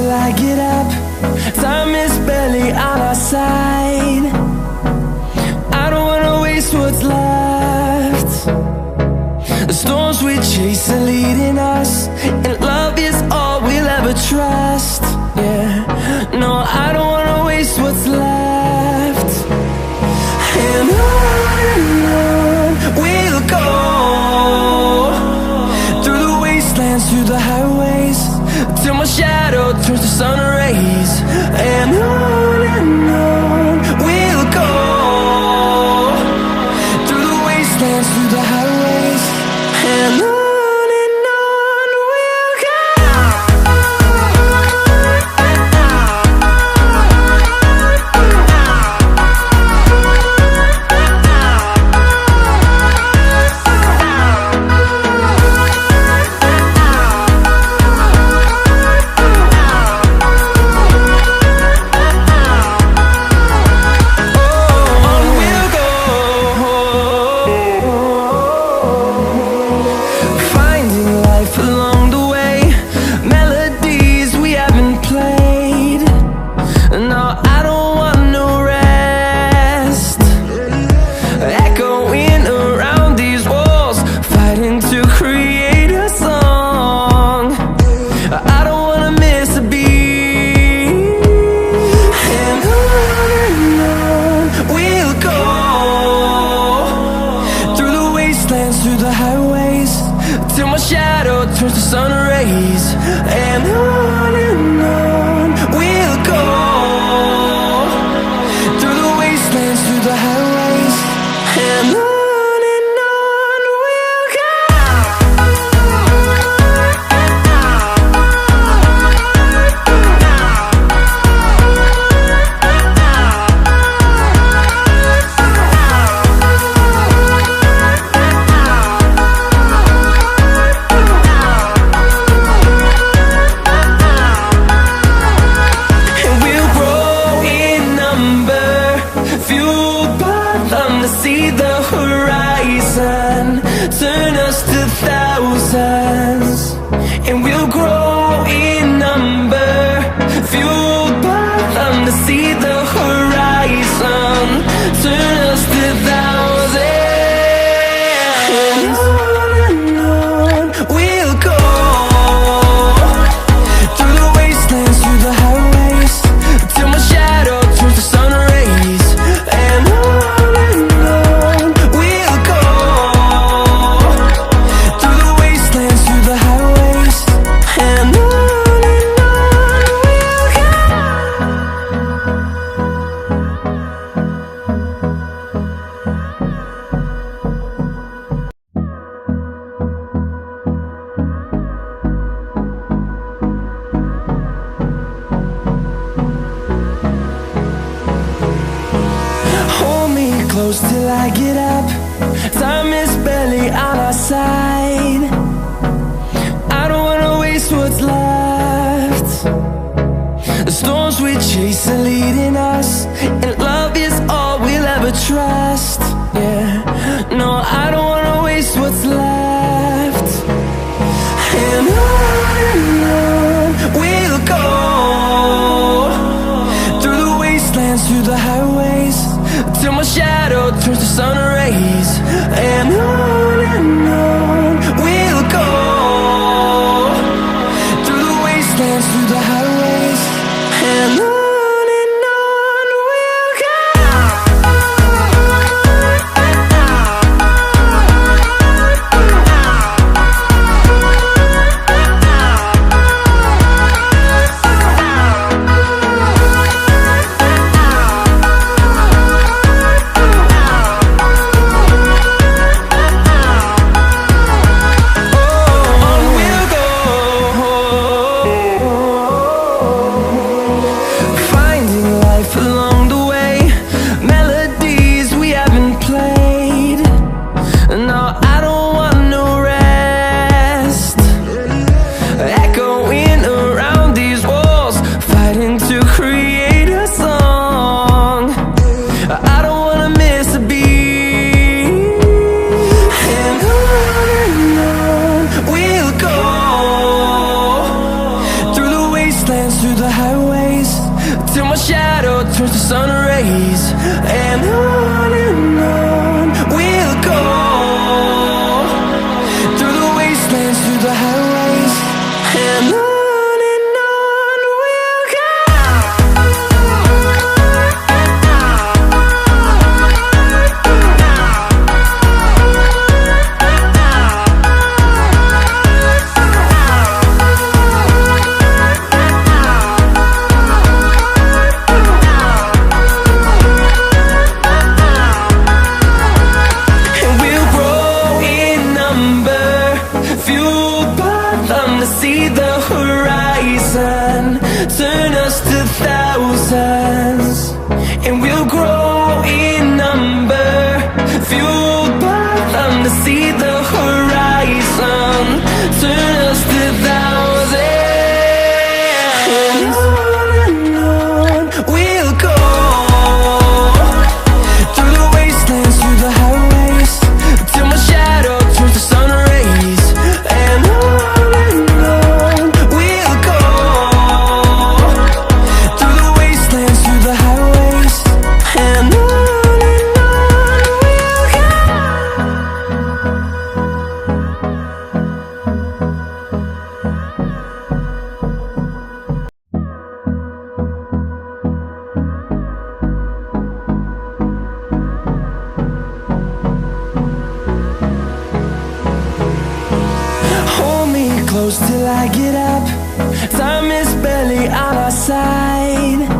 till I get up. Time is barely on our side. I don't wanna waste what's left. The storms we chase are leading us, and love is all we'll ever trust. Yeah, no, I don't wanna waste what's left. And on we'll go, through the wastelands, through the highways, till my shadow turns to sun rays. And on we'll go, through the wastelands, through the highways, and on we'll go. Through the highways, till my shadow turns to sun rays. And on we'll go, through the wastelands, through the highways, and on we'll go. See the horizon turn us to thousands, and we'll grow in number, fueled by them. To see the horizon turn us to thousands, and on we'll go, through the wastelands, through the highways, till my shadow turns to sun rays. And close till I get up. Time is barely on our side. I don't wanna waste what's left. The storms we chase are leading us, and love is all we'll ever trust. Yeah, no, I don't wanna waste what's left. And on we'll go, through the wastelands, through the highways, till my shadow turns to sun rays. And on we'll go, through the wastelands, through the highways, and on. my shadow turns to sun rays. And on we'll go, through the wastelands, through the highways. And on we'll go. See the horizon, turn us to thousands, and we'll grow in number, fueled by them. To see the horizon, turn us to thousands, and on we'll go, through the wastelands, through the highways, till my shadow turns to sun rays. And close till I get up. Time is barely on our side.